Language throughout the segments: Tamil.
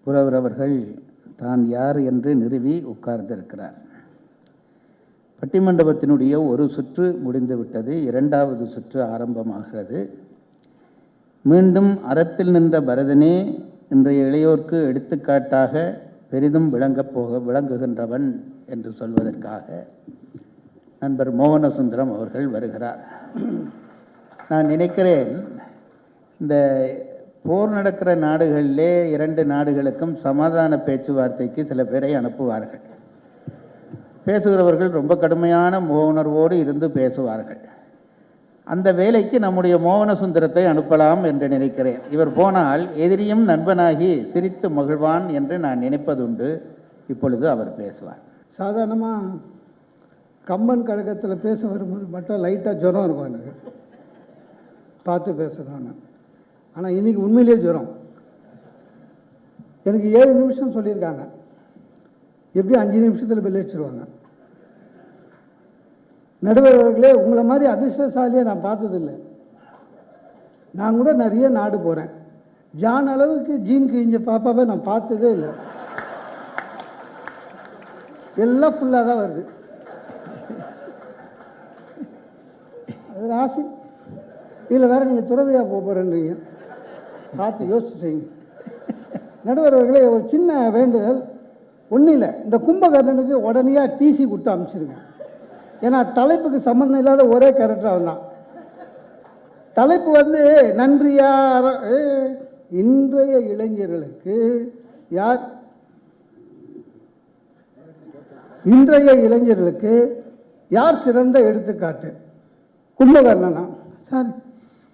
புலவர் அவர்கள் தான் யார் என்று நிறுவி உட்கார்ந்திருக்கிறார். பட்டிமண்டபத்தினுடைய ஒரு சுற்று முடிந்துவிட்டது. இரண்டாவது சுற்று ஆரம்பமாகிறது. மீண்டும் அறத்தில் நின்ற பரதனே இன்றைய இளையோர்க்கு எடுத்துக்காட்டாக பெரிதும் விளங்குகின்றவன் என்று சொல்வதற்காக நண்பர் மோகனசுந்தரம் அவர்கள் வருகிறார். நான் நினைக்கிறேன், இந்த போர் நடக்கிற நாடுகளிலே 2 நாடுகளுக்கும் சமாதான பேச்சுவார்த்தைக்கு சில பேரை அனுப்புவார்கள். பேசுகிறவர்கள் ரொம்ப கடுமையான உணர்வோடு இருந்து பேசுவார்கள். அந்த வேலைக்கு நம்முடைய மோகனசுந்தரத்தை அனுப்பலாம் என்று நினைக்கிறேன். இவர் போனால் எதிரியும் நண்பனாகி சிரித்து மகிழ்வான் என்று நான் நினைப்பதுண்டு. இப்பொழுது அவர் பேசுவார். சாதாரணமாக கம்பன் கழகத்தில் பேச வரும்போது மட்டும் லைட்டாக ஜுரம் இருக்கும், எனக்கு பார்த்து பேசுகிறான்னு. ஆனால் இன்றைக்கி உண்மையிலேயே ஜுரம். எனக்கு 7 நிமிஷம் சொல்லியிருக்காங்க, எப்படி 5 நிமிஷத்தில் பெல் வச்சுருவாங்க. நடுவர் அவர்களே, உங்களை மாதிரி அதிர்ஷ்டசாலியை நான் பார்த்ததில்லை. நான் கூட நிறைய நாடு போகிறேன். ஜான் அளவுக்கு ஜீன் கிழிஞ்ச பாப்பாவை நான் பார்த்ததே இல்லை. எல்லாம் ஃபுல்லாக தான் வருது. அது ராசி இல்லை, வேறு நீங்கள் துறவியாக போகிறேன்றீங்க. பார்த்து யோசிச்சு செய்யுங்க. நடுவர் அவர்களே, ஒரு சின்ன வேண்டுதல். ஒன்றும் இல்லை, இந்த கும்பகர்ணனுக்கு உடனேயாக டிசி கொடுத்து அனுப்பிச்சிருங்க. ஏன்னா தலைப்புக்கு சம்மந்தம் இல்லாத ஒரே கேரக்டர் அவன் தான். தலைப்பு வந்து நன்றியா. இன்றைய இளைஞர்களுக்கு யார் சிறந்த எடுத்துக்காட்டு? கும்பகர்ணனா? சார்,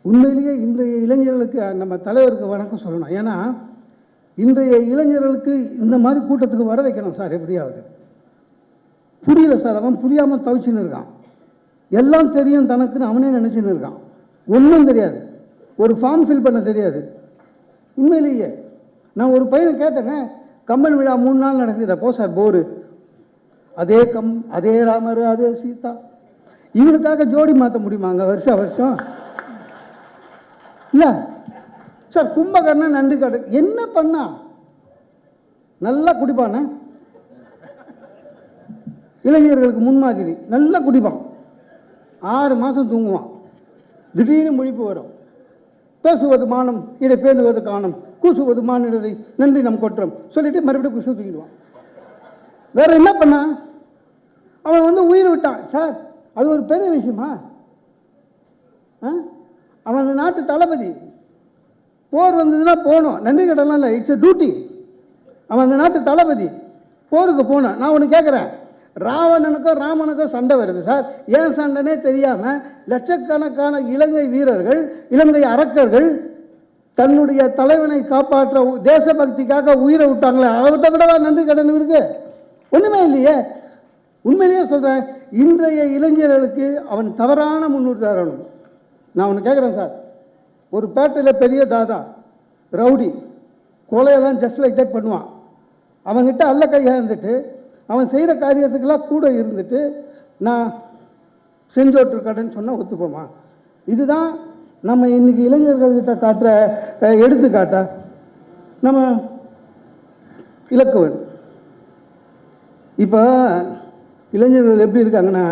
உண்மையிலேயே இன்றைய இளைஞர்களுக்கு நம்ம தலைவருக்கு வணக்கம் சொல்லணும். ஏன்னா இன்றைய இளைஞர்களுக்கு இந்த மாதிரி கூட்டத்துக்கு வர வைக்கணும் சார். எப்படியாவது புரியல சார். அவன் புரியாமல் தவிச்சுன்னு இருக்கான். எல்லாம் தெரியும் தனக்குன்னு அவனே நினச்சின்னு இருக்கான். ஒன்றும் தெரியாது. ஒரு ஃபார்ம் ஃபில் பண்ண தெரியாது. உண்மையிலேயே நான் ஒரு பையனை கேட்டேங்க, கம்பன் விழா 3 நாள் நடக்குது. போ சார், போரு. அதே ராமர், அதே சீதா. இவனுக்காக ஜோடி மாற்ற முடியுமாங்க வருஷம்? இல்லை சார். கும்பகர்ணன் நன்றி காட்டு என்ன பண்ணா? நல்லா குடிப்பானே, இளைஞர்களுக்கு முன்மாதிரி. நல்லா குடிப்பான், 6 மாதம் தூங்குவான், திடீர்னு முழிப்பு வரும். பேசுவது மானம், இடை பேணுவது காணும், கூசுவது மானிடரை நன்றி நம் கொற்றம் சொல்லிட்டு மறுபடியும் குசு தூங்கிடுவான். வேற என்ன பண்ணா? அவன் வந்து உயிர் விட்டான் சார். அது ஒரு பெரிய விஷயமா? அவன் அந்த நாட்டு தளபதி. போர் வந்ததுன்னா போகணும், நன்றி கடலாம் இல்லை, இட்ஸ் எ டியூட்டி. அவன் அந்த நாட்டு தளபதி, போருக்கு போனான். நான் ஒன்று கேட்குறேன், ராவணனுக்கும் ராமனுக்கும் சண்டை வருது சார். ஏன் சண்டைனே தெரியாமல் லட்சக்கணக்கான இலங்கை வீரர்கள், இலங்கை அரக்கர்கள் தன்னுடைய தலைவனை காப்பாற்ற தேசபக்திக்காக உயிரை விட்டாங்களே, அவர்கிட்ட விடவா நன்றி கடன் இருக்கு? ஒன்றுமே இல்லையே. உண்மையிலேயே சொல்கிறேன், இன்றைய இளைஞர்களுக்கு அவன் தவறான முன்னுதாரணம். நான் ஒன்று கேட்குறேன் சார். ஒரு பேட்டையில் பெரிய தாதா ரவுடி கொலையெல்லாம் ஜஸ்ட் லைக் தட் பண்ணுவான். அவன்கிட்ட அல்ல கையாக இருந்துட்டு அவன் செய்கிற காரியத்துக்கெல்லாம் கூட இருந்துட்டு நான் செஞ்சோட்டிருக்கேன்னு சொன்னால் ஒத்துப்போமா? இதுதான் நம்ம இன்றைக்கி இளைஞர்கள்கிட்ட காட்டுற எடுத்துக்காட்டா? நம்ம இலக்குவன் இப்போ இளைஞர்கள் எப்படி இருக்காங்கன்னா,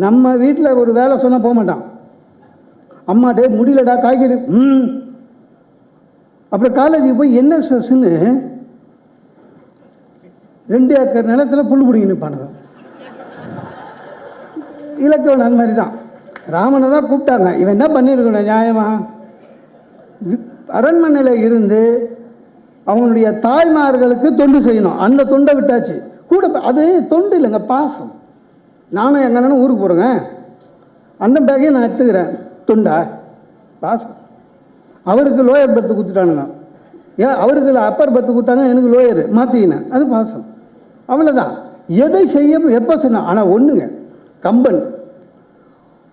நம்ம வீட்டில் ஒரு வேலை சொன்னால் போக மாட்டான். அம்மா டே முடியலடா காய்கறி, அப்புறம் காலேஜுக்கு போய் என்எஸ்எஸ்ன்னு 2 ஏக்கர் நிலத்தில் புல் பிடிங்கி நிற்பானுங்க. இலக்குவன் அந்த மாதிரி தான். ராமனை தான் கூப்பிட்டாங்க. இவன் என்ன பண்ணியிருக்கணும் நியாயமா? அரண்மனையில் இருந்து அவனுடைய தாய்மார்களுக்கு தொண்டு செய்யணும். அந்த தொண்டை விட்டாச்சு. கூட அது தொண்டு இல்லைங்க, பாசம். நானும் எங்கள் அண்ணனும் ஊருக்கு போகிறேங்க, அந்த பேக்கையும் நான் எடுத்துக்கிறேன். தொண்டா? பாசம். அவருக்கு லோயர் பர்த்து கொடுத்துட்டானுங்க. ஏன் அவருக்கு அப்பர் பர்த்து கொடுத்தாங்க, எனக்கு லோயர் மாற்றிக்கினேன். அது பாசம். அவ்வளோதான். எதை செய்ய எப்போ சொன்னான்? ஆனால் ஒன்றுங்க, கம்பன்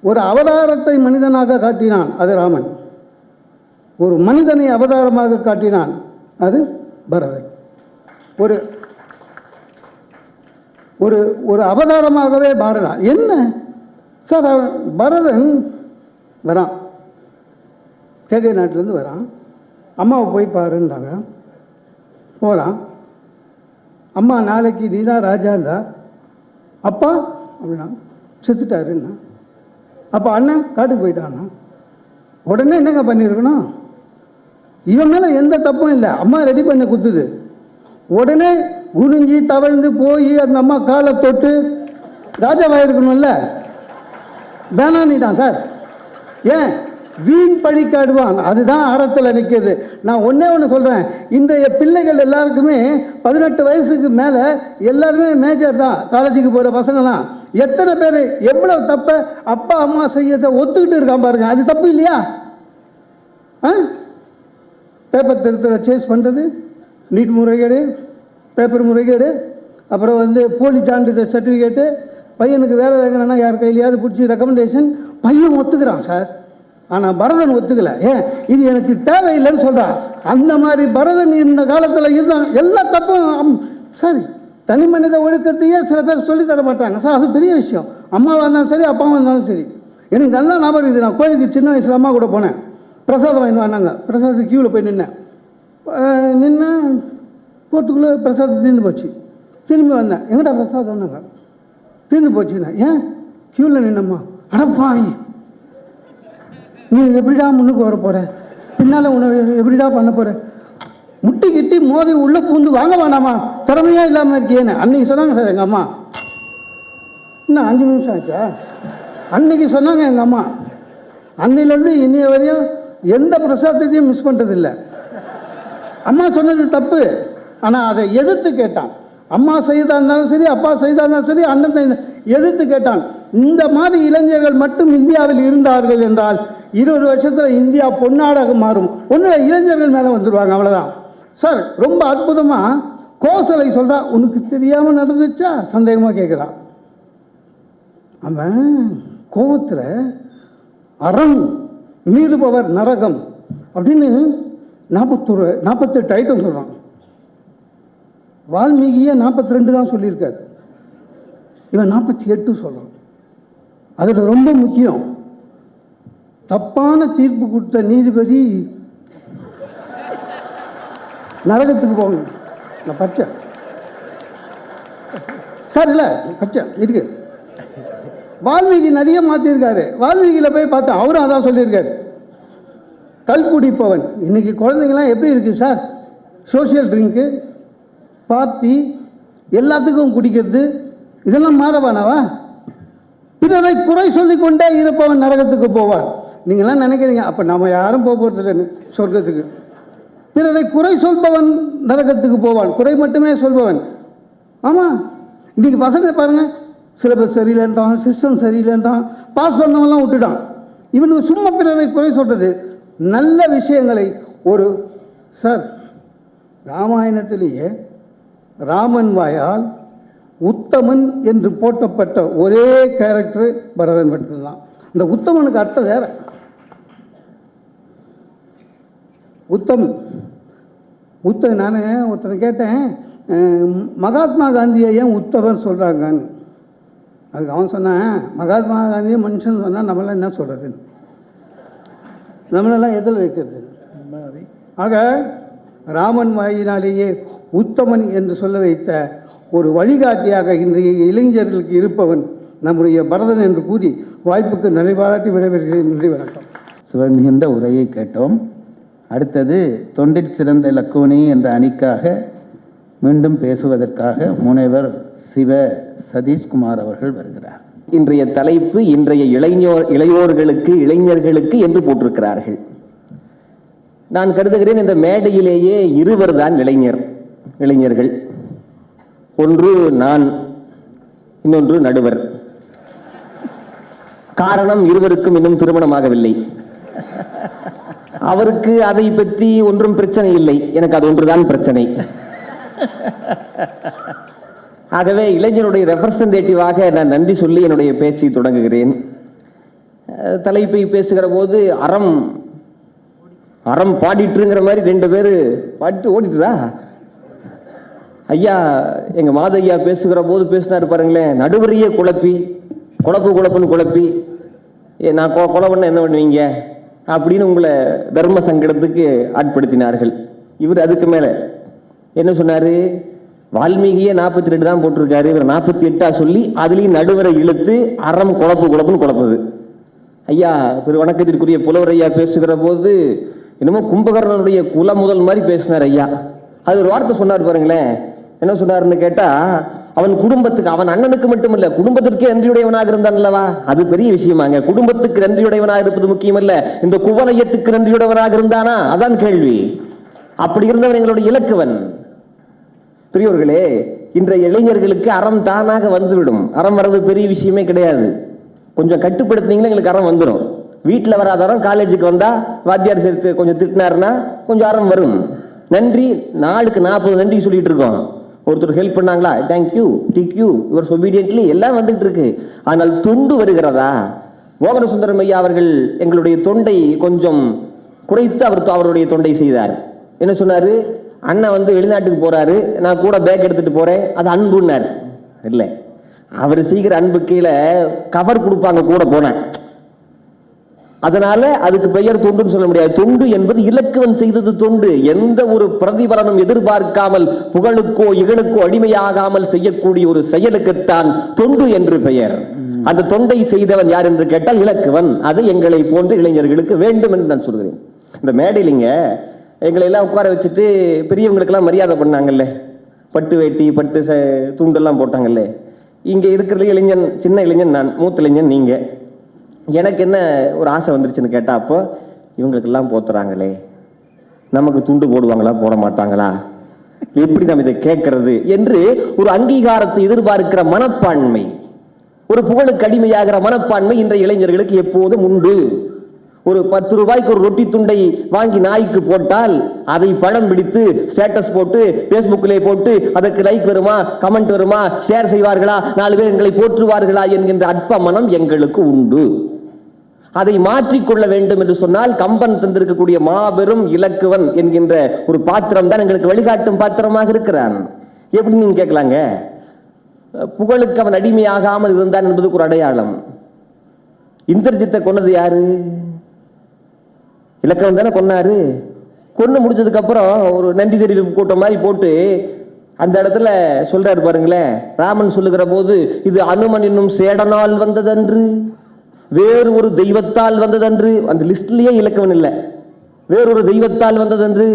ஒரு அவதாரத்தை மனிதனாக காட்டினான், அது ராமன். ஒரு மனிதனை அவதாரமாக காட்டினான், அது பரதன். ஒரு ஒரு ஒரு அவதாரமாகவே பாரதா. என்ன சார், பரதன் வரான், கேகை நாட்டிலேருந்து வரான். அம்மாவை போய் பாருன்றாங்க. போகிறான். அம்மா நாளைக்கு நீ தான் ராஜான்றா. அப்பா அப்படின்னா செத்துட்டாருன்னா. அப்போ அண்ணன் காட்டுக்கு போயிட்டான்னா. உடனே என்னங்க பண்ணியிருக்கணும்? இவன் மேலே எந்த தப்பும் இல்லை, அம்மா ரெடி பண்ணி குத்துது. உடனே குனிஞ்சி தவழ்ந்து போய் அந்த அம்மா காலை தொட்டு ராஜாவாயிருக்கணும்ல. வேணான்னுட்டான் சார். ஏன்? வீண் பழிக்காடுவான். அதுதான் அறத்தில் நிற்கிறது. நான் ஒன்றே ஒன்று சொல்கிறேன், இன்றைய பிள்ளைகள் எல்லாருக்குமே 18 வயசுக்கு மேலே எல்லாருமே மேஜர் தான், காலேஜுக்கு போகிற பசங்களாம். எத்தனை பேர் எவ்வளோ தப்பை அப்பா அம்மா செய்யறதை ஒத்துக்கிட்டு இருக்கான் பாருங்க. அது தப்பு இல்லையா? பேப்பர் திருத்தரை சேஸ் பண்ணுறது, நீட் முறைகேடு, பேப்பர் முறைகேடு, அப்புறம் போலி சான்றிதழ் சர்டிஃபிகேட்டு, பையனுக்கு வேலை வாங்கினா யார் கையிலையாவது பிடிச்சி ரெக்கமெண்டேஷன், பையன் ஒத்துக்கிறான் சார். ஆனால் பரதன் ஒத்துக்கலை. ஏன்? இது எனக்கு தேவையில்லைன்னு சொல்கிறான். அந்த மாதிரி பரதன் இந்த காலத்தில் இருந்தான். எல்லா தப்பும் சரி, தனி மனித ஒழுக்கத்தையே சில பேர் சொல்லித்தர மாட்டாங்க சார். அது பெரிய விஷயம். அம்மாவாக இருந்தாலும் சரி, அப்பாவாக இருந்தாலும் சரி. எனக்கு நல்லா ஞாபகம் இருக்குது. நான் கோயிலுக்கு சின்ன வயசில் அம்மா கூட போனேன். பிரசாதம் வாங்கி வந்தாங்க. பிரசாதத்துக்கு கியூவில் போய் நின்று போட்டுக்குள்ளே பிரசாதம் தீர்ந்து போச்சு. திரும்பி வந்தேன். எங்கிட்ட பிரசாதம்னாங்க. தீர்ந்து போச்சுண்ணா. ஏன்? கியூவில் நின்னம்மா. அடப்பாவி, நீ எப்படிடா முன்னுக்கு வர போகிற? பின்னால் உன்னை எப்படிடா பண்ண போகிற? முட்டி கிட்டி மோதி உள்ளே பூந்து வாங்க வேணாமா, திறமையாக இல்லாமல் இருக்கியேன்னு அன்றைக்கி சொன்னாங்க சார் எங்கள் அம்மா. இன்னும் 5 நிமிஷம் ஆச்சா? அன்றைக்கி சொன்னாங்க எங்கள் அம்மா. அன்னிலேருந்து இன்னைய வரையும் எந்த பிரசாதத்தையும் மிஸ் பண்ணுறதில்லை. அம்மா சொன்னது தப்பு, ஆனால் அதை எதிர்த்து கேட்டான். அம்மா செய்தா இருந்தாலும் சரி, அப்பா செய்தா இருந்தாலும் சரி, அண்ணன் எதிர்த்து கேட்டான். இந்த மாதிரி இளைஞர்கள் மட்டும் இந்தியாவில் இருந்தார்கள் என்றால் 20 வருஷத்தில் இந்தியா பொன்னாடாக மாறும். ஒன்றில் இளைஞர்கள் மேலே வந்துடுவாங்க, அவ்வளோதான் சார். ரொம்ப அற்புதமாக கோசலை சொல்கிறா. உனக்கு தெரியாமல் நடந்துச்சா? சந்தேகமாக கேட்குறான். அவன் கோவத்தில் அறம் மீறுபவர் நரகம் அப்படின்னு 48 ஐட்டம் சொல்கிறான். வால்மீகியை 42 தான் சொல்லியிருக்காரு. இவன் 48 சொல்கிறான். அதில் ரொம்ப முக்கியம், தப்பான தீர்ப்பு கொடுத்த நீதிபதி நரகத்துக்கு போகணும். நான் பச்சை சார், இல்லை பச்சை இருக்கு. வால்மீகி நிறைய மாற்றிருக்காரு. வால்மீகியில் போய் பார்த்தா அவரும் அதான் சொல்லியிருக்காரு. கல் குடிப்பவன். இன்னைக்கு குழந்தைங்களாம் எப்படி இருக்குது சார்? சோஷியல் ட்ரிங்க்கு, பார்ட்டி, எல்லாத்துக்கும் குடிக்கிறது. இதெல்லாம் மாறவானவா? பிறரை குறை சொல்லிக்கொண்டே இருப்பவன் நரகத்துக்கு போவான். நீங்களாம் நினைக்கிறீங்க அப்போ நம்ம யாரும் போக போகிறது சொர்க்கத்துக்கு. பிறரை குறை சொல்பவன் நரகத்துக்கு போவான். குறை மட்டுமே சொல்பவன். ஆமாம், இன்றைக்கி பசங்க பாருங்கள், சிலபஸ் சரியில்லைன்றான், சிஸ்டம் சரியில்லைன்றான், பாஸ் பண்ணவெல்லாம் விட்டுட்டான். இவனுக்கு சும்மா பிறரை குறை சொல்கிறது. நல்ல விஷயங்களை ஒரு சார், ராமாயணத்திலேயே ராமன் வாயால் உத்தமன் என்று போட்டப்பட்ட ஒரே கேரக்டர் பரதன் மட்டும்தான். இந்த உத்தமனுக்கு அர்த்தம் வேற. நான் ஒருத்தனை கேட்டேன், மகாத்மா காந்தியை ஏன் உத்தமன் சொல்கிறாங்கன்னு. அதுக்கு அவன் சொன்னான், மகாத்மா காந்தியை மனுஷன் சொன்னால் நம்மளாம் என்ன சொல்கிறதுன்னு, நம்மளெல்லாம் எதில் வைக்கிறது. ஆக ராமன் வாயினாலேயே உத்தமன் என்று சொல்ல வைத்த ஒரு வழிகாட்டியாக இன்றைய இளைஞர்களுக்கு இருப்பவன் நம்முடைய பரதன் என்று கூறி வாய்ப்புக்கு நிறைவாட்டி விடைபெறுகிறேன். நன்றி, வணக்கம். சிவமிகுந்த உரையை கேட்டோம். அடுத்தது தொண்டிற் சிறந்த லக்குவனி என்ற அணிக்காக மீண்டும் பேசுவதற்காக முனைவர் சிவ சதீஷ்குமார் அவர்கள் வருகிறார். இன்றைய தலைப்பு இன்றைய இளையோர்களுக்கு இளைஞர்களுக்கு என்று போட்டிருக்கிறார்கள். நான் கருதுகிறேன் இந்த மேடையிலேயே இருவர் தான் இளைஞர்கள். ஒன்று நான், இன்னொன்று நடுவர். காரணம், இருவருக்கும் இன்னும் திருமணமாகவில்லை. அவருக்கு அதை பற்றி ஒன்றும் பிரச்சனை இல்லை, எனக்கு அது ஒன்றுதான் பிரச்சனை. ஆகவே இளைஞருடைய ரெப்ரசன்டேட்டிவாக நான் நன்றி சொல்லி என்னுடைய பேச்சை தொடங்குகிறேன். தலைப்பை பேசுகிற போது அறம் பாடிட்டுங்கிற மாதிரி 2 பேர் பாடிட்டு ஓடிட்டுதா. ஐயா, எங்கள் மாதையா பேசுகிற போது பேசினார் பாருங்களேன், நடுவரையே குழப்புன்னு குழப்பி நான் கொலை பண்ண என்ன பண்ணுவீங்க அப்படின்னு உங்களை தர்ம சங்கடத்துக்கு ஆட்படுத்தினார்கள். இவர் அதுக்கு மேலே என்ன சொன்னாரு? வால்மீகியே 42 தான் போட்டிருக்காரு, இவர் 48 சொல்லி அதுலயும் நடுவரை இழுத்து அறம் குழப்புன்னு குழப்புது. ஐயா வணக்கத்திற்குரிய புலவர் ஐயா பேசுகிற போது என்னமோ கும்பகர்ணனுடைய குல முதல் மாதிரி பேசினார் ஐயா. அது ஒரு வார்த்தை சொன்னார் பாருங்களேன். என்ன சொன்னாருன்னு கேட்டா, அவன் குடும்பத்துக்கு, அவன் அண்ணனுக்கு மட்டும் இல்ல குடும்பத்திற்கே நன்றியுடையவனாக இருந்தான்லவா, அது பெரிய விஷயமாங்க. குடும்பத்துக்கு நன்றியுடையவனாக இருப்பது முக்கியம் இல்ல, இந்த குவலயத்துக்கு நன்றியுடையவனாக இருந்தானா அதான் கேள்வி. அப்படி இருந்தவன் எங்களுடைய இலக்குவன். பெரியவர்களே, இன்றைய இளைஞர்களுக்கு அறம் தானாக வந்துவிடும். அறம் வர்றது பெரிய விஷயமே கிடையாது. கொஞ்சம் கட்டுப்படுத்தினீங்களா எங்களுக்கு அறம் வந்துடும். வீட்டில் வராத அறம் காலேஜுக்கு வந்தா வாத்தியார் சேர்த்து கொஞ்சம் திட்டினாருன்னா கொஞ்சம் அறம் வரும். நன்றி, நாளுக்கு 40 நன்றி சொல்லிட்டு இருக்கோம். ஒருத்தர் ஹெல்ப் பண்ணாங்களா, தேங்க்யூ, டிக்யூ, யுவர் ஒபீடியன்ட்லி எல்லாம் வந்துட்டு இருக்கு. ஆனால் தொண்டு வருகிறதா? மோகன சுந்தரம் ஐயா அவர்கள் எங்களுடைய தொண்டை கொஞ்சம் குறைத்து அவருடைய தொண்டை செய்தார். என்ன சொன்னாரு? அண்ணன் வெளிநாட்டுக்கு போறாரு, நான் கூட பேக் எடுத்துட்டு போறேன், அது அன்புன்னார். இல்லை, அவர் செய்கிற அன்பு கீழே கவர் கொடுப்பாங்க கூட போனேன். அதனால அதுக்கு பெயர் தொண்டுன்னு சொல்ல முடியாது. தொண்டு என்பது இலக்குவன் செய்தது தொண்டு. எந்த ஒரு பிரதிபலனும் எதிர்பார்க்காமல் புகழுக்கோ இகழுக்கோ அடிமையாகாமல் செய்யக்கூடிய ஒரு செயலுக்குத்தான் தொண்டு என்று பெயர். அந்த தொண்டை செய்தவன் யார் என்று கேட்டால் இலக்குவன். அது எங்களை போன்ற இளைஞர்களுக்கு வேண்டும் என்று நான் சொல்கிறேன். இந்த மேடையிலிங்க எங்களை எல்லாம் உட்கார வச்சுட்டு பெரியவங்களுக்கெல்லாம் மரியாதை பண்ணாங்கல்ல, பட்டு வேட்டி பட்டு துண்டெல்லாம் போட்டாங்கல்ல. இங்கே இருக்கிற இளைஞன், சின்ன இளைஞன் நான், மூத்த இளைஞன் நீங்க. எனக்கு என்ன ஒரு ஆசை வந்துருச்சுன்னு கேட்டா, அப்போ இவங்களுக்கெல்லாம் போத்துறாங்களே, நமக்கு துண்டு போடுவாங்களா போட மாட்டாங்களா, எப்படி நம்ம இதை கேட்கறது என்று ஒரு அங்கீகாரத்தை எதிர்பார்க்கிற மனப்பான்மை, ஒரு புகழுக்கு அடிமையாகிற மனப்பான்மை இன்றைய இளைஞர்களுக்கு எப்போதும் உண்டு. ஒரு 10 ரூபாய்க்கு ஒரு ரொட்டி துண்டை வாங்கி நாய்க்கு போட்டால் அதை படம் பிடித்து ஸ்டேட்டஸ் போட்டு பேஸ்புக்கிலே போட்டு அதற்கு லைக் வருமா, கமெண்ட் வருமா, ஷேர் செய்வார்களா, 4 பேர் எங்களை போற்றுவார்களா என்கின்ற அற்ப மனம் எங்களுக்கு உண்டு. அதை மாற்றிக்கொள்ள வேண்டும் என்று சொன்னால் கம்பன் தந்திருக்கக்கூடிய மாபெரும் இலக்குவன் என்கின்ற ஒரு பாத்திரம் தான் எங்களுக்கு வழிகாட்டும் பாத்திரமாக இருக்கிறான். எப்படி நீங்க கேட்கலாங்க? புகழுக்கு அவன் அடிமையாகாமல் இருந்தான் என்பதுக்கு ஒரு அடையாளம். இந்திரஜித்தை கொன்னது யாரு? இலக்கவன் தானே கொன்னாரு. கொன்னு முடிச்சதுக்கு அப்புறம் ஒரு நன்றி தெரிவிப்பு கூட்டம் மாதிரி போட்டு அந்த இடத்துல சொல்றாரு பாருங்களேன். ராமன் சொல்லுகிற போது, இது அனுமன் என்னும் சேடனால் வந்ததன்று, வேறு ஒரு தெய்வத்தால் வந்ததன்று. அந்த லிஸ்ட்லயே இலக்கவன் இல்லை. வேறொரு தெய்வத்தால் வந்ததன்று,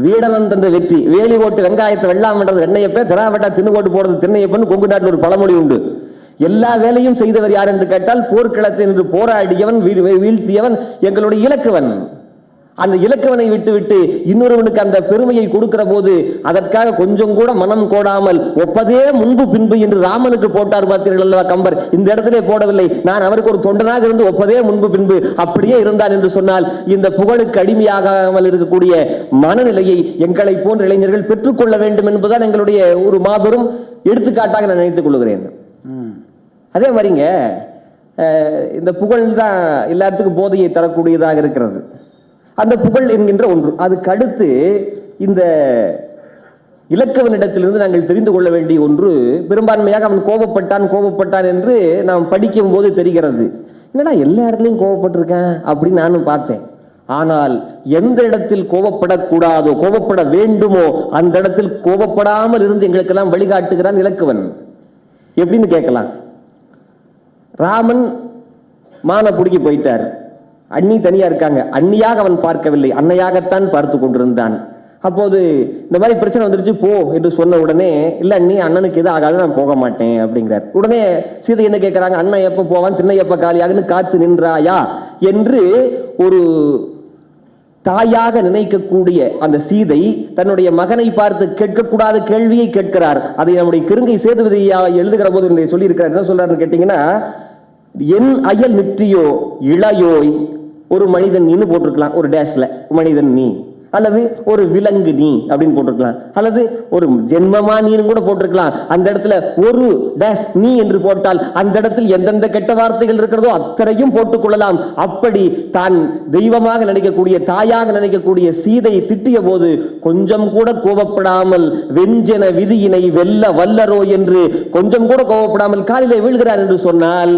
வீடவன் தந்த வெற்றி. வேலி ஓட்டு வெங்காயத்தை வெள்ளாம் பண்றது வெண்ணையப்ப, திராவட்டா தின்னுகோட்டு போடுறது திண்ணையப்பன்னு கொங்கு நாட்டில் ஒரு பழமொழி உண்டு. எல்லா வேலையும் செய்தவர் யார் என்று கேட்டால் போர்க்களத்தில் நின்று போராடியவன், வீழ்த்தியவன் எங்களுடைய இலக்குவன். அந்த இலக்குவனை விட்டு இன்னொருவனுக்கு அந்த பெருமையை கொடுக்கிற போது அதற்காக கொஞ்சம் கூட மனம் கோடாமல் ஒப்பதே முன்பு பின்பு என்று ராமனுக்கு போட்டார் பார்த்தீர்கள் அல்லவா கம்பர். இந்த இடத்திலே போடவில்லை. நான் அவருக்கு ஒரு தொண்டனாக இருந்து ஒப்பதே முன்பு பின்பு அப்படியே இருந்தான் என்று சொன்னால் இந்த புகழுக்கு அடிமையாகாமல் இருக்கக்கூடிய மனநிலையை எங்களை போன்ற இளைஞர்கள் பெற்றுக்கொள்ள வேண்டும் என்பதுதான் எங்களுடைய ஒரு மாபெரும் எடுத்துக்காட்டாக நான் நினைத்துக் கொள்கிறேன். அதே மாதிரிங்க இந்த புகழ் தான் எல்லாத்துக்கும் போதையை தரக்கூடியதாக இருக்கிறது. அந்த புகழ் என்கின்ற ஒன்று. அதுக்கு அடுத்து இந்த இலக்கவனிடத்திலிருந்து நாங்கள் தெரிந்து கொள்ள வேண்டிய ஒன்று, பெரும்பான்மையாக அவன் கோபப்பட்டான் என்று நாம் படிக்கும் போது தெரிகிறது. என்னடா எல்லா இடத்துலையும் கோபப்பட்டிருக்கேன் அப்படின்னு நானும் பார்த்தேன். ஆனால் எந்த இடத்தில் கோபப்படக்கூடாதோ, கோபப்பட வேண்டுமோ அந்த இடத்தில் கோபப்படாமல் இருந்து எங்களுக்கெல்லாம் வழிகாட்டுகிறான் இலக்குவன். எப்படின்னு கேட்கலாம். ராமன் மான பிடிக்கி போயிட்டார். அண்ணி தனியா இருக்காங்க. அண்ணியாக அவன் பார்க்கவில்லை, அன்னையாகத்தான் பார்த்து கொண்டிருந்தான். அப்போது இந்த மாதிரி பிரச்சனை வந்துருச்சு போ என்று சொன்ன உடனே, இல்ல அண்ணி அண்ணனுக்கு எது ஆகாது, நான் போக மாட்டேன் அப்படிங்கிறார். உடனே சீதை என்ன கேட்கிறாங்க, அண்ணன் எப்ப போவான், திண்ணை எப்ப காலியாகன்னு காத்து நின்றாயா என்று ஒரு தாயாக நினைக்கக்கூடிய அந்த சீதை தன்னுடைய மகனை பார்த்து கேட்கக்கூடாத கேள்வியை கேட்கிறார். அதை நம்முடைய கிருங்கை சேதுபதியா எழுதுகிற போது சொல்லி இருக்கிறார். என்ன சொல்றாருன்னு கேட்டீங்கன்னா, என் அயல் நிற்றியோ இளையோய், ஒரு மனிதன் நீன்னு போட்டிருக்கலாம், ஒரு டேஷ்ல மனிதன் நீ, அல்லது ஒரு விலங்கு நீ அப்படின்னு போட்டிருக்கலாம், அல்லது ஒரு ஜென்மமா நீன்னு கூட போட்டிருக்கலாம். அந்த இடத்துல ஒரு டேஷ் நீ என்று போட்டால் அந்த இடத்தில் எந்தெந்த கெட்ட வார்த்தைகள் இருக்கிறதோ அத்தனையும் போட்டுக் கொள்ளலாம். அப்படி தான் தெய்வமாக நினைக்கக்கூடிய, தாயாக நினைக்கக்கூடிய சீதை திட்டிய போது கொஞ்சம் கூட கோபப்படாமல், வெஞ்சன விதியினை வெல்ல வல்லரோ என்று கொஞ்சம் கூட கோபப்படாமல் காலிலே வீழ்கிறார் என்று சொன்னால்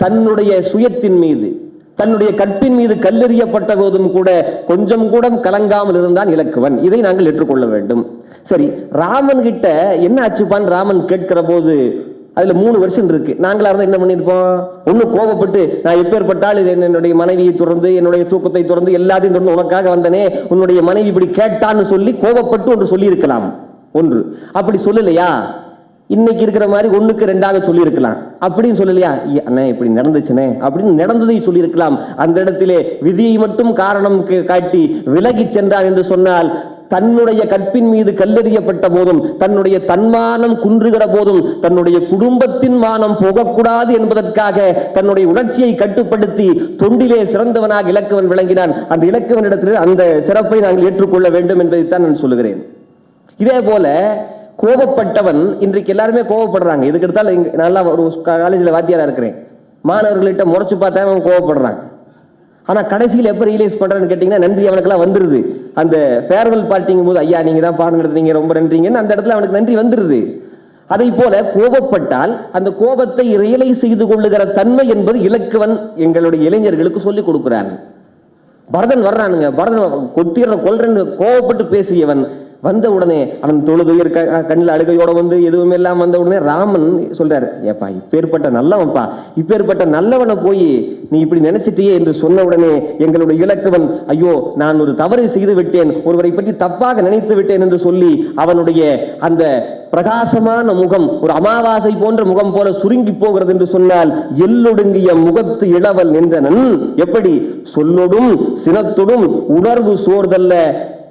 தன்னுடைய சுயத்தின் மீது, தன்னுடைய கற்பின் மீது கல்லெறியப்பட்ட போதும் கூட கொஞ்சம் கூட கலங்காமல் இருந்தான் இலக்குவன். இதை நாங்கள் ஏற்றுக்கொள்ள வேண்டும். சரி, ராமன் கிட்ட என்ன ஆச்சுப்பான் ராமன் கேட்கிற போது அதுல 3 வருஷம் இருக்கு. நாங்களா இருந்தா என்ன பண்ணிருப்போம்? ஒண்ணு கோபப்பட்டு, நான் எப்பேற்பட்டால் என்னுடைய மனைவியை துறந்து, என்னுடைய தூக்கத்தை துறந்து, எல்லாத்தையும் துறந்து உனக்காக வந்தனே, உன்னுடைய மனைவி இப்படி கேட்டான்னு சொல்லி கோபப்பட்டு ஒன்று சொல்லி இருக்கலாம். ஒன்று அப்படி சொல்லலையா? இன்னைக்கு இருக்கிற மாதிரி 1க்கு 2ஆக சொல்லி இருக்கலாம். அப்படின்னு சொல்லலையா? அண்ணே இப்படி நடந்துச்சுனே அப்படின்னு நடந்ததை சொல்லி இருக்கலாம். அந்த இடத்திலே விதியை மட்டும் காரணம் காட்டி விலகி சென்றான் என்று சொன்னால், தன்னுடைய கற்பின் மீது கல்லெறியப்பட்ட போதும், தன்னுடைய தன்மானம் குன்றுகிற போதும், தன்னுடைய குடும்பத்தின் மானம் போகக்கூடாது என்பதற்காக தன்னுடைய உணர்ச்சியை கட்டுப்படுத்தி தொண்டிலே சிறந்தவனாக இலக்குவன் விளங்கினான். அந்த இலக்குவனிடத்தில் அந்த சிறப்பை நாங்கள் ஏற்றுக்கொள்ள வேண்டும் என்பதைத்தான் நான் சொல்லுகிறேன். இதே போல கோபப்பட்டவன், இன்றைக்கு எல்லாருமே கோபப்படுறாங்க. இதுக்கு எடுத்தாலும் நல்லா ஒரு காலேஜில் வாத்தியாரா இருக்கிறேன், மாணவர்கள்ட்ட முறைச்சு பார்த்தா அவன் கோபப்படுறான். ஆனா கடைசியில் எப்ப ரியலைஸ் பண்றான்னு கேட்டீங்கன்னா, நன்றி அவனுக்கெல்லாம் வந்துருது. அந்த ஃபேர்வெல் பார்ட்டிங்கும் போது, ஐயா நீங்க தான் பாடம் நடத்துறீங்க, ரொம்ப நன்றிங்கன்னு அந்த இடத்துல அவனுக்கு நன்றி வந்துருது. அதை போல கோபப்பட்டால் அந்த கோபத்தை ரியலைஸ் செய்து கொள்ளுகிற தன்மை என்பது இலக்குவன் எங்களுடைய இளைஞர்களுக்கு சொல்லிக் கொடுக்கிறான். பரதன் வர்றானுங்க, பரதன் கொல்றன்னு கோபப்பட்டு பேசியவன் வந்த உடனே அவன் தொழுதுயர் கண்ணில் அழுகையோட வந்து எதுவுமே எல்லாம் வந்த உடனே ராமன் சொல்றாரு, ஏப்பா இப்பேற்பட்ட நல்லவன்ப்பா, இப்பேற்பட்ட நல்லவனை போய் நீ இப்படி நினைச்சிட்டியே என்று சொன்ன உடனே எங்களுடைய இலக்குவன், ஐயோ நான் ஒரு தவறு செய்து விட்டேன், ஒருவரை பற்றி தப்பாக நினைத்து விட்டேன் என்று சொல்லி அவனுடைய அந்த பிரகாசமான முகம் ஒரு அமாவாசை போன்ற முகம் போல சுருங்கி போகிறது என்று சொன்னால், எல்லொடுங்கிய முகத்து இளவல் நின்றனன் எப்படி சொல்லொடும் சினத்தொடும் உணர்வு சோர்தல்ல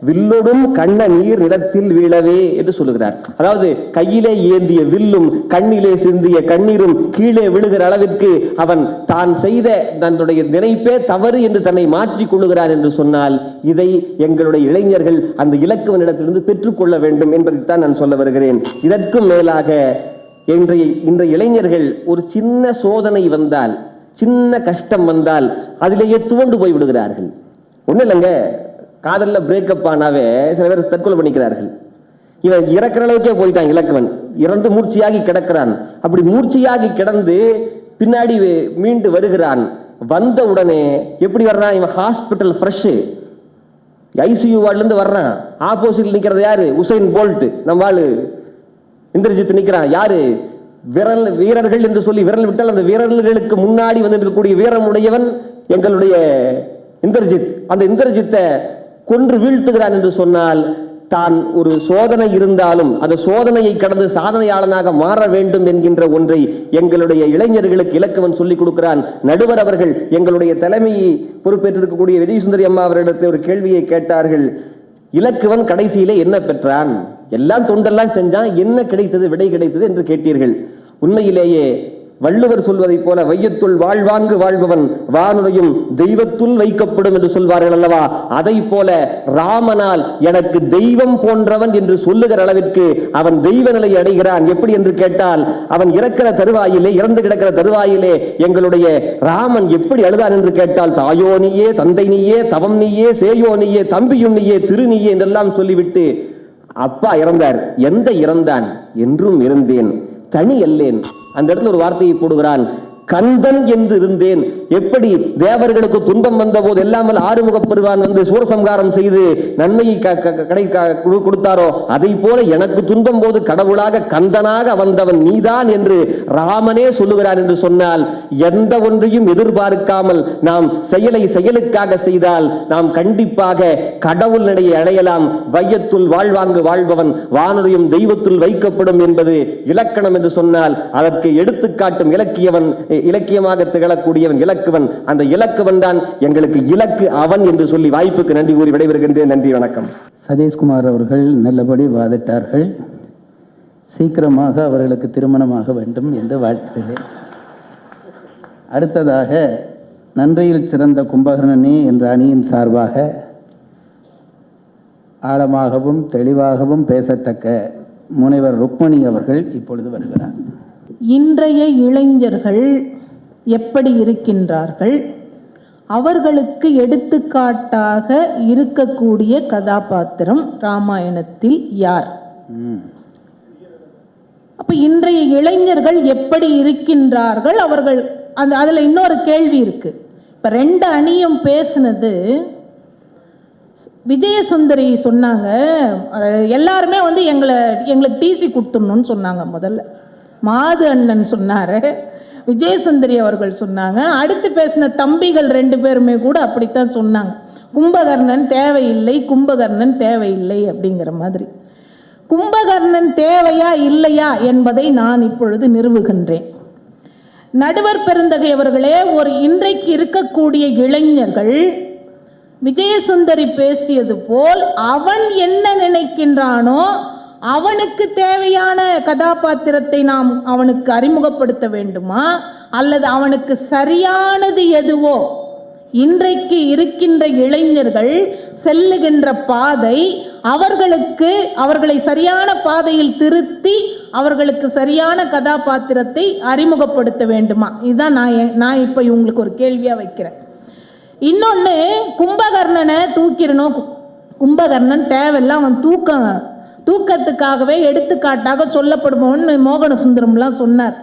வில்லொடும் கண்ண நீர் நிலத்தில் வீழவே என்று சொல்லுகிறார். அதாவது கையிலே ஏந்திய வில்லும் கண்ணிலே சிந்திய கண்ணீரும் கீழே விழுகிற அளவிற்கு அவன் தான் செய்த தன்னுடைய நினைப்பே தவறு என்று தன்னை மாற்றிக் கொள்ளுகிறார் என்று சொன்னால், இதை எங்களுடைய இளைஞர்கள் அந்த இலக்குவனிடத்திலிருந்து பெற்றுக்கொள்ள வேண்டும் என்பதைத்தான் நான் சொல்ல வருகிறேன். இதற்கும் மேலாக இன்றைய இளைஞர்கள் ஒரு சின்ன சோதனை வந்தால், சின்ன கஷ்டம் வந்தால் அதிலேயே துவண்டு போய் விடுகிறார்கள். ஒண்ணு இல்லைங்க, காதல்ல பிரேக்கப் ஆனாவே சில பேர் தற்கொலை பண்ணிக்கிறார்கள். இவன் இறக்குற அளவுக்கே போயிட்டான் இலக்குவன், இறந்து மூர்ச்சியாகி கிடக்கிறான். அப்படி மூர்ச்சியாகி கிடந்து பின்னாடி மீண்டு வருகிறான். வந்த உடனே எப்படி வர்றான்? இவன் ஹாஸ்பிட்டல் ஃப்ரெஷ் ஐசியூ வார்டுல இருந்து வர்றான். ஆப்போசிட்ல நிக்கிறது யாரு? உசைன் போல்ட், நம்ம ஆளு இந்திரஜித் நிக்கிறான். யாரு? விரல் வீரர்கள் என்று சொல்லி விரல் விட்டால் அந்த வீரர்களுக்கு முன்னாடி வந்து இருக்கக்கூடிய வீரமுடையவன் எங்களுடைய இந்திரஜித். அந்த இந்திரஜித்தை கொன்று வீழ்த்துகிறான் என்று சொன்னால், தான் ஒரு சோதனை இருந்தாலும் அந்த சோதனையை கடந்து சாதனையாளனாக மாற வேண்டும் என்கின்ற ஒன்றை எங்களுடைய இளைஞர்களுக்கு இலக்குவன் சொல்லிக் கொடுக்கிறான். நடுவர் அவர்கள் எங்களுடைய தலைமையை பொறுப்பேற்றிருக்கக்கூடிய விஜயசுந்தரி அம்மா அவர்களிடத்தில் ஒரு கேள்வியை கேட்டார்கள். இலக்குவன் கடைசியிலே என்ன பெற்றான்? எல்லாம் தொண்டெல்லாம் செஞ்சான், என்ன கிடைத்தது, விடை கிடைத்தது என்று கேட்டீர்கள். உண்மையிலேயே வள்ளுவர் சொல்வதை போல வையத்துள் வாழ்வாங்கு வாழ்பவன் வானுரையும் தெய்வத்துள் வைக்கப்படும் என்று சொல்வார்கள் அல்லவா? அதை போல ராமனால் எனக்கு தெய்வம் போன்றவன் என்று சொல்லுகிற அளவிற்கு அவன் தெய்வ நிலை அடைகிறான். எப்படி என்று கேட்டால், அவன் இறக்கிற தருவாயிலே, இறந்து கிடக்கிற தருவாயிலே எங்களுடைய ராமன் எப்படி அழுதான் என்று கேட்டால், தாயோ நீயே, தந்தை நீயே, தவம் நீயே, சேயோ நீயே, தம்பியும் நீயே, திரு நீயே என்றெல்லாம் சொல்லிவிட்டு அப்பா இறந்தார். எந்த இறந்தான்? என்றும் இருந்தேன், தனி அல்லேன். அந்த இடத்துல ஒரு வார்த்தையை போடுகிறான், கந்தன் என்று இருந்தேன். எப்படி தேவர்களுக்கு துன்பம் வந்த போது எல்லாமல் ஆறுமுகப் பெருவான் வந்து சூரசம்காரம் செய்து நன்மையை கொடுத்தாரோ, அதை போல எனக்கு துன்பம் போது கடவுளாக கந்தனாக வந்தவன் நீதான் என்று ராமனே சொல்லுகிறான் என்று சொன்னால், எந்த ஒன்றையும் எதிர்பார்க்காமல் நாம் செயலுக்காக செய்தால் நாம் கண்டிப்பாக கடவுள் நிலையை அடையலாம். வையத்துள் வாழ்வாங்கு வாழ்பவன் வானுரையும் தெய்வத்துள் வைக்கப்படும் என்பது இலக்கணம் என்று சொன்னால், அதற்கு எடுத்துக்காட்டும் இலக்கியமாக திகழக்கூடியவன் இலக்குவன். அந்த இலக்குவன் தான் எங்களுக்கு இலக்கு அவன் என்று சொல்லி வாய்ப்புக்கு நன்றி கூறி விடைபெறுகின்றேன். நன்றி, வணக்கம். சதீஷ்குமார் அவர்கள் நல்லபடி வாதிட்டார்கள். சீக்கிரமாக அவர்களுக்கு திருமணமாக வேண்டும் என்று வாழ்த்துகிறேன். அடுத்ததாக நன்றியில் சிறந்த கும்பகர்ணனி என்ற அணியின் சார்பாக ஆழமாகவும் தெளிவாகவும் பேசத்தக்க முனைவர் ருக்மணி அவர்கள் இப்பொழுது வருகிறார். இன்றைய இளைஞர்கள் எப்படி இருக்கின்றார்கள், அவர்களுக்கு எடுத்துக்காட்டாக இருக்கக்கூடிய கதாபாத்திரம் ராமாயணத்தில் யார்? அப்ப இன்றைய இளைஞர்கள் எப்படி இருக்கின்றார்கள்? அவர்கள் அதுல இன்னொரு கேள்வி இருக்கு. இப்போ 2 அணியும் பேசுனது, விஜயசுந்தரி சொன்னாங்க எல்லாருமே வந்து எங்களுக்கு டிசி கொடுத்துடணும்னு சொன்னாங்க. முதல்ல மாது அண்ணன் சொன்னார், விஜயசுந்தரி அவர்கள் சொன்னாங்க, அடுத்து பேசின தம்பிகள் 2 பேருமே கூட அப்படித்தான் சொன்னாங்க. கும்பகர்ணன் தேவையில்லை, கும்பகர்ணன் தேவையில்லை அப்படிங்கிற மாதிரி. கும்பகர்ணன் தேவையா இல்லையா என்பதை நான் இப்பொழுது நிறுவுகின்றேன். நடுவர் பெருந்தகை அவர்களே, இன்றைக்கு இருக்கக்கூடிய இளைஞர்கள் விஜயசுந்தரி பேசியது போல் அவன் என்ன நினைக்கின்றானோ அவனுக்கு தேவையான கதாபாத்திரத்தை நாம் அவனுக்கு அறிமுகப்படுத்த வேண்டுமா, அல்லது அவனுக்கு சரியானது எதுவோ, இன்றைக்கு இருக்கின்ற இளைஞர்கள் செல்லுகின்ற பாதை அவர்களை சரியான பாதையில் திருத்தி அவர்களுக்கு சரியான கதாபாத்திரத்தை அறிமுகப்படுத்த வேண்டுமா? இதுதான் நான் இப்போ உங்களுக்கு ஒரு கேள்வியாக வைக்கிறேன். இன்னொன்று, கும்பகர்ணனை தூக்கிடணும், கும்பகர்ணன் தேவையில்லை, அவன் தூக்கத்துக்காகவே எடுத்துக்காட்டாக சொல்லப்படுவோன்னு மோகன சுந்தரம்லாம் சொன்னார்.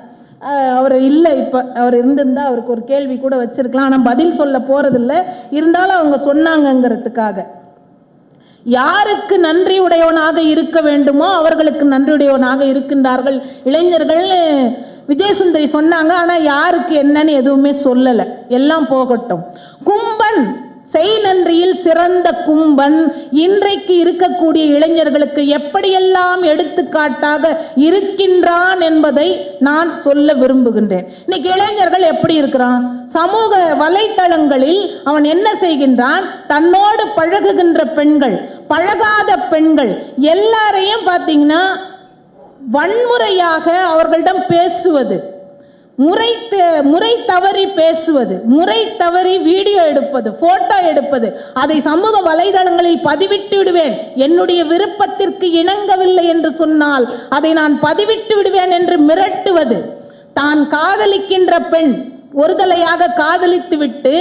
அவர் இல்லை, இப்போ அவர் இருந்திருந்தால் அவருக்கு ஒரு கேள்வி கூட வச்சிருக்கலாம். ஆனால் பதில் சொல்ல போகிறதில்ல, இருந்தாலும் அவங்க சொன்னாங்கங்கிறதுக்காக. யாருக்கு நன்றி உடையவனாக இருக்க வேண்டுமோ அவர்களுக்கு நன்றியுடையவனாக இருக்கின்றார்கள் இளைஞர்கள் விஜயசுந்தரி சொன்னாங்க. ஆனால் யாருக்கு என்னன்னு எதுவுமே சொல்லலை, எல்லாம் போகட்டும். கும்பன் செய் நன்றியில் சிறந்த கும்பன் இன்றைக்கு இருக்கக்கூடிய இளைஞர்களுக்கு எப்படியெல்லாம் எடுத்துக்காட்டாக இருக்கின்றான் என்பதை நான் சொல்ல விரும்புகின்றேன். இன்னைக்கு இளைஞர்கள் எப்படி இருக்கிறான்? சமூக வலைத்தளங்களில் அவன் என்ன செய்கின்றான்? தன்னோடு பழகுகின்ற பெண்கள், பழகாத பெண்கள் எல்லாரையும் பார்த்தீங்கன்னா வன்முறையாக அவர்களிடம் பேசுவது, முறை தவறி பேசுவது, முறை தவறி வீடியோ எடுப்பது, போட்டோ எடுப்பது, அதை சமூக வலைதளங்களில் பதிவிட்டு விடுவேன், என்னுடைய விருப்பத்திற்கு இணங்கவில்லை என்று சொன்னால் அதை நான் பதிவிட்டு விடுவேன் என்று மிரட்டுவது, தான் காதலிக்கின்ற பெண் ஒருதலையாக காதலித்து விட்டு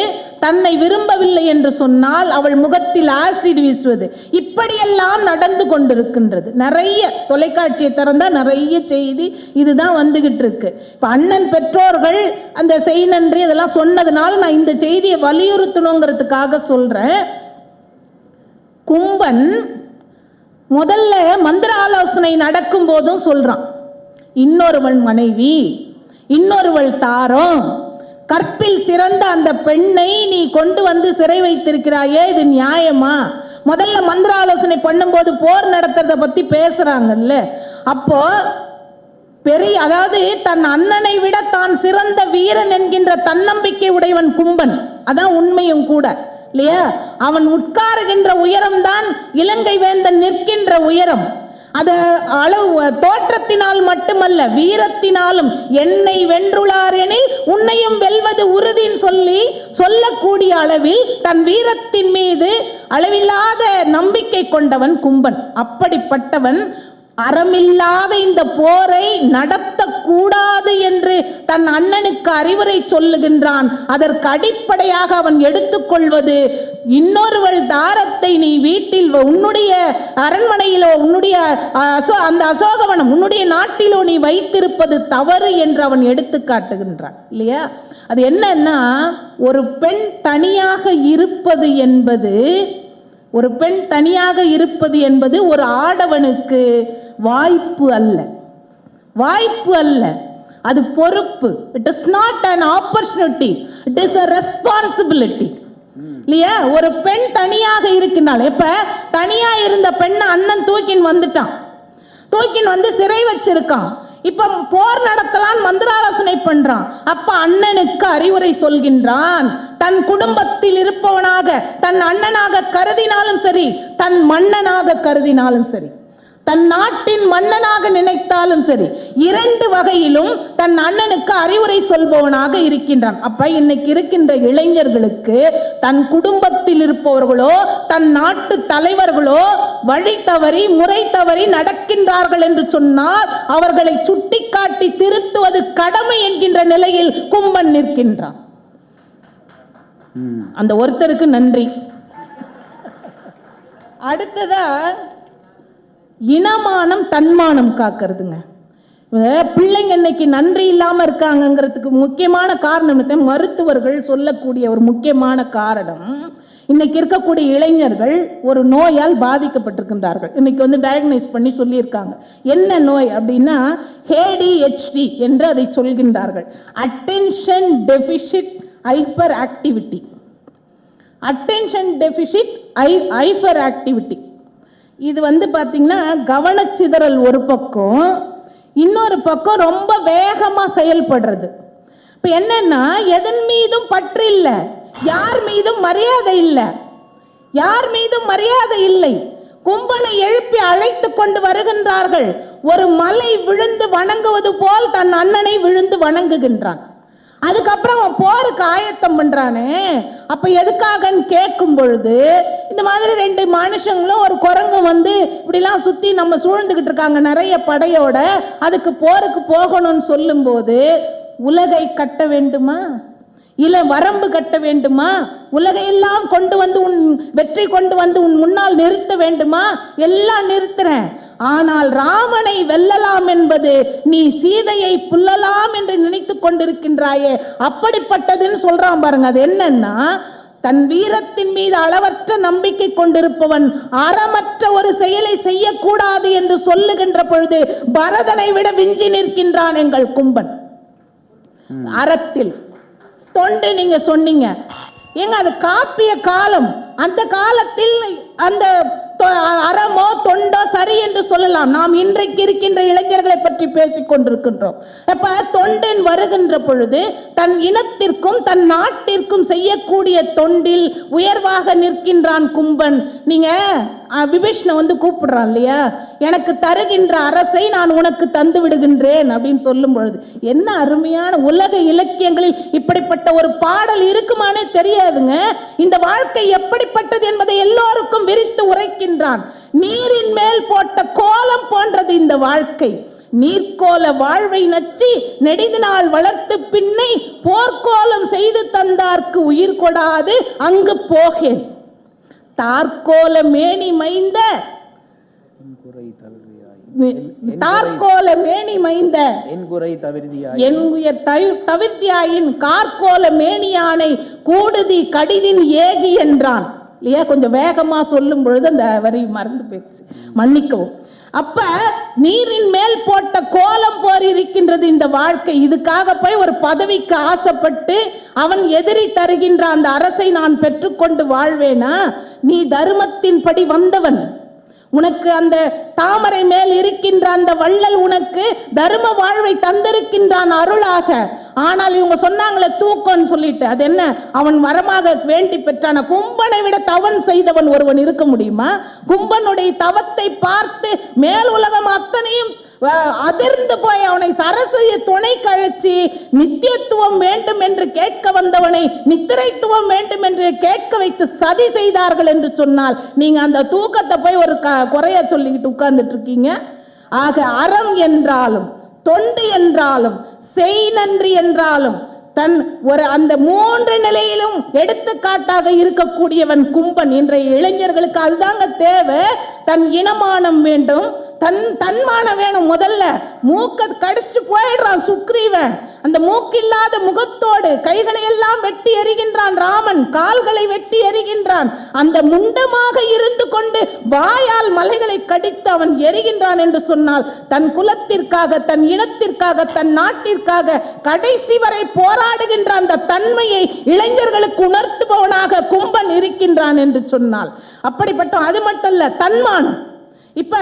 தன்னை விரும்பவில்லை என்று சொன்னால் அவள் முகத்தில் ஆசிட் வீசுவது, இப்படியெல்லாம் நடந்து கொண்டிருக்கின்றது. நிறைய தொலைக்காட்சியை திறந்தா நிறைய செய்தி இதுதான் வந்துகிட்டு இருக்கு. இப்ப அண்ணன் பெற்றோர்கள் அந்த செய் நன்றி இதெல்லாம் சொன்னதுனால நான் இந்த செய்தியை வலியுறுத்தணுங்கிறதுக்காக சொல்றேன். கும்பன் முதல்ல மந்திர ஆலோசனை நடக்கும் போதும் சொல்றான், இன்னொருவள் மனைவி, இன்னொருவள் தாரம், கற்பில் சிறந்த அந்த பெண்ணை நீ கொண்டு வந்து சிறை வைத்திருக்கிறாயே, இது நியாயமா? முதல்ல மந்திர ஆலோசனை பண்ணும்போது போர் நடத்துறத பத்தி பேசுறாங்கல்ல, அப்போ அதாவது தன் அண்ணனை விட தான் சிறந்த வீரன் என்கின்ற தன்னம்பிக்கை உடையவன் கும்பன். அதான் உண்மையும் கூட இல்லையா? அவன் உட்காருகின்ற உயரம் தான் இலங்கை வேந்தன் நிற்கின்ற உயரம். அது அளவு தோற்றத்தினால் மட்டுமல்ல, வீரத்தினாலும். என்னை வென்றுளார் எனில் உன்னையும் வெல்வது உறுதின்னு சொல்லக்கூடிய அளவில் தன் வீரத்தின் மீது அளவில்லாத நம்பிக்கை கொண்டவன் கும்பன். அப்படிப்பட்டவன் அறமில்லாத இந்த போரை நடத்தக்கூடாது என்று தன் அண்ணனுக்கு அறிவுரை சொல்லுகின்றான். அதற்கு அடிப்படையாக அவன் எடுத்துக்கொள்வது, இன்னொருவள் தாரத்தை நீ வீட்டில் உன்னுடைய அரண்மனையிலோ உன்னுடைய அந்த அசோகவனம் உன்னுடைய நாட்டிலோ நீ வைத்திருப்பது தவறு என்று அவன் எடுத்து காட்டுகின்றான் இல்லையா? அது என்னன்னா, ஒரு பெண் தனியாக இருப்பது என்பது ஒரு ஆடவனுக்கு வாய்ப்பு அல்ல, அது பொறுப்பு. It is not an opportunity, it is a responsibility இல்லையா? ஒரு பெண் தனியாக இருக்கின்றாள். இப்ப தனியா இருந்த பெண்ணை அண்ணன் தூக்கின் வந்து சிறை வச்சிருக்கான். இப்ப போர் நடத்தலாம் மந்திராலோசனை பண்றான். அப்ப அண்ணனுக்கு அறிவுரை சொல்கின்றான். தன் குடும்பத்தில் இருப்பவனாக, தன் அண்ணனாக கருதினாலும் சரி, தன் மன்னனாக கருதினாலும் சரி, தன் நாட்டின் மன்னனாக நினைத்தாலும் சரி, 2 வகையிலும் தன் அண்ணனுக்கு அறிவுரை சொல்பவனாக இருக்கின்றான். அப்ப இன்னைக்கு இருக்கின்ற இளைஞர்களுக்கு தன் குடும்பத்தில் இருப்பவர்களோ தன் நாட்டு தலைவர்களோ வழி தவறி முறை தவறி நடக்கின்றார்கள் என்று சொன்னால் அவர்களை சுட்டிக்காட்டி திருத்துவது கடமை என்கின்ற நிலையில் கும்பன் நிற்கின்றான். அந்த ஒருத்தருக்கு நன்றி. அடுத்ததா இனமானம் தன்மானம் காக்கிறதுங்க. பிள்ளைங்க இன்னைக்கு நன்றி இல்லாமல் இருக்காங்கங்கிறதுக்கு முக்கியமான காரணம் மருத்துவர்கள் சொல்லக்கூடிய ஒரு முக்கியமான காரணம், இன்னைக்கு இருக்கக்கூடிய இளைஞர்கள் ஒரு நோயால் பாதிக்கப்பட்டிருக்கின்றார்கள். இன்னைக்கு வந்து டயக்னைஸ் பண்ணி சொல்லியிருக்காங்க. என்ன நோய் அப்படின்னா ADHD என்று அதை சொல்கின்றார்கள். Attention deficit hyper activity. Attention deficit hyper activity இது வந்து பார்த்தீங்கன்னா கவனச்சிதறல் ஒரு பக்கம், இன்னொரு பக்கம் ரொம்ப வேகமாக செயல்படுறது. இப்போ என்னன்னா எதன் மீதும் பற்று இல்லை, யார் மீதும் மரியாதை இல்லை, யார் மீதும் மரியாதை இல்லை. கும்பனை எழுப்பி அழைத்து கொண்டு வருகின்றார்கள். ஒரு மலை விழுந்து வணங்குவது போல் தன் அண்ணனை விழுந்து வணங்குகின்றான். அதுக்கப்புறம் அவன் போருக்கு ஆயத்தம் பண்றானே, அப்ப எதுக்காகன்னு கேட்கும் பொழுது இந்த மாதிரி 2 மனுஷங்களும் ஒரு குரங்கு வந்து இப்படிலாம் சுத்தி நம்ம சூழ்ந்துகிட்டு இருக்காங்க நிறைய படையோட, அதுக்கு போருக்கு போகணும்னு சொல்லும் போது உலகை கட்ட வேண்டுமா, இல்ல வரம்பு கட்ட வேண்டுமா, உலகையெல்லாம் கொண்டு வந்து உன் வெற்றி கொண்டு வந்து உன் முன்னால் நிறுத்த வேண்டுமா, எல்லாம் நிறுத்துறேன், ஆனால் ராமனை வெல்லலாம் என்பது நீ சீதையை புல்லலாம் என்று நினைத்து கொண்டிருக்கின்றாயே, அப்படிப்பட்டதுன்னு சொல்றான் பாருங்க. அது என்னன்னா தன் வீரத்தின் மீது அளவற்ற நம்பிக்கை கொண்டிருப்பவன் அறமற்ற ஒரு செயலை செய்யக்கூடாது என்று சொல்லுகின்ற பொழுது பரதனை விட விஞ்சி நிற்கின்றான் எங்கள் கும்பன். அறத்தில் தொண்டு நீங்க சொன்னீங்க ஏங்க, அது காப்பிய காலம். அந்த காலத்தில் அந்த அறமோ தொண்டோ சரி என்று சொல்லலாம். நாம் இன்றைக்கு இருக்கின்ற இளைஞர்களை பற்றி பேசிக் கொண்டிருக்கின்றோம். அப்ப தொண்டன் வருகின்ற பொழுது தன் இனத்திற்கும் தன் நாட்டிற்கும் செய்யக்கூடிய தொண்டில் உயர்வாக நிற்கின்றான் கும்பன். நீங்க விபீஷ்ண வந்து கூப்பிடுறான் இல்லையா, எனக்கு தருகின்ற அரசை நான் உனக்கு தந்து விடுகின்றேன் அப்படின்னு சொல்லும் பொழுது என்ன அருமையான உலக இலக்கியங்களில் இப்படிப்பட்ட ஒரு பாடல் இருக்குமானே தெரியாதுங்க. இந்த வாழ்க்கை எப்படிப்பட்டது என்பதை எல்லோருக்கும் விரித்து உரைக்கின்றான். நீரின் மேல் போட்ட கோலம் போன்றது இந்த வாழ்க்கை. நீர்க்கோல வாழ்வை நச்சி நெடிது நாள் வளர்த்து பின்னை போர்க்கோலம் செய்து தந்தார்க்கு உயிர் கொடாது அங்கு போகேன். தார்கோல மேனி மைந்த தார்கோல மேனி மைந்த என் உயர் தவிர்த்தியாயின் கார்கோல மேனியானை கூடுதி கடிதின் ஏகி என்றான் இல்லையா. கொஞ்சம் வேகமா சொல்லும் பொழுது அந்த வரி மறந்து போயிடுச்சு, மன்னிக்கவும். அப்ப நீரின் மேல் போட்ட கோலம் போர் இருக்கின்றது இந்த வாழ்க்கை. இதுக்காக போய் ஒரு பதவிக்கு ஆசைப்பட்டு அவன் எதிரி தருகின்ற அந்த அரசை நான் பெற்றுக்கொண்டு வாழ்வேனா? நீ தர்மத்தின் படி வந்தவன், உனக்கு அந்த தாமரை மேல் இருக்கின்ற அந்த வள்ளல் உனக்கு தர்ம வாழ்வை தந்திருக்கின்றான் அருளாக. ஆனால் இவங்க சொன்னாங்களே தூக்கம்னு சொல்லிட்டு, அது என்ன அவன் வரமாக வேண்டி பெற்றான? கும்பனை விட தவன் செய்தவன் ஒருவன் இருக்க முடியுமா? கும்பனுடைய தவத்தை பார்த்து மேல் உலகம் அத்தனையும் அதிர்ந்து போய் அவனை சரஸ்வதியை துணை கழிச்சு நித்தியத்துவம் வேண்டும் என்று கேட்க வந்தவனை நித்திரைத்துவம் வேண்டும் என்று கேட்க வைத்து சதி செய்தார்கள் என்று சொன்னால் நீங்க அந்த தூக்கத்தை போய் ஒரு குறைய சொல்லிக்கிட்டு உட்கார்ந்துட்டு இருக்கீங்க. ஆக அறம் என்றாலும் தொண்டு என்றாலும் செய் நன்றி என்றாலும் தன் ஒரு அந்த 3 நிலையிலும் எடுத்துக்காட்டாக இருக்கக்கூடியவன் கும்பன். இன்றைய இளைஞர்களுக்கு அதுதாங்க தேவை. தன் இனமானம் வேண்டும், தன்மானம் வேணும். முதல்ல மூக்க கடிச்சிட்டு போயிடுறான் சுக்ரீவன். அந்த மூக்கில்லாத முகத்தோடு கைகளை எல்லாம் வெட்டி எறிகின்றான் ராமன், கால்களை வெட்டி எறிகின்றான். அந்த முண்டமாக இருந்து கொண்டு வாயால் மலைகளை கடித்து அவன் எறிகின்றான் என்று சொன்னால் தன் குலத்திற்காக, தன் இனத்திற்காக, தன் நாட்டிற்காக கடைசி வரை போராடுகின்ற அந்த தன்மையை இளைஞர்களுக்கு உணர்த்துபவனாக கும்பன் இருக்கின்றான் என்று சொன்னால் அப்படிப்பட்ட அது மட்டும் இல்ல, தன்மானம். இப்ப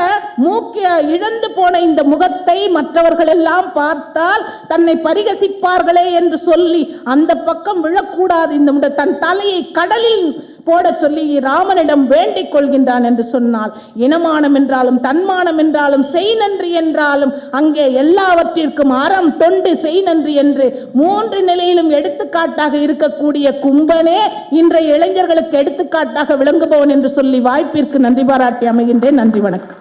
இழந்து போன இந்த முகத்தை மற்றவர்கள் எல்லாம் பார்த்தால் தன்னை பரிகசிப்பார்களே என்று சொல்லி அந்த பக்கம் விழக்கூடாது, இந்த தன் தலையை கடலில் போட சொல்லி ராமனிடம் வேண்டிக் கொள்கின்றான் என்று சொன்னால் இனமானம் என்றாலும் தன்மானம் என்றாலும் செய் நன்றி என்றாலும் அங்கே எல்லாவற்றிற்கும் அறம் தொண்டு செய் நன்றி என்று 3 நிலையிலும் எடுத்துக்காட்டாக இருக்கக்கூடிய கும்பனே இன்றைய இளைஞர்களுக்கு எடுத்துக்காட்டாக விளங்குபவன் என்று சொல்லி வாய்ப்பிற்கு நன்றி பாராட்டி அமைகின்றேன். நன்றி, வணக்கம்.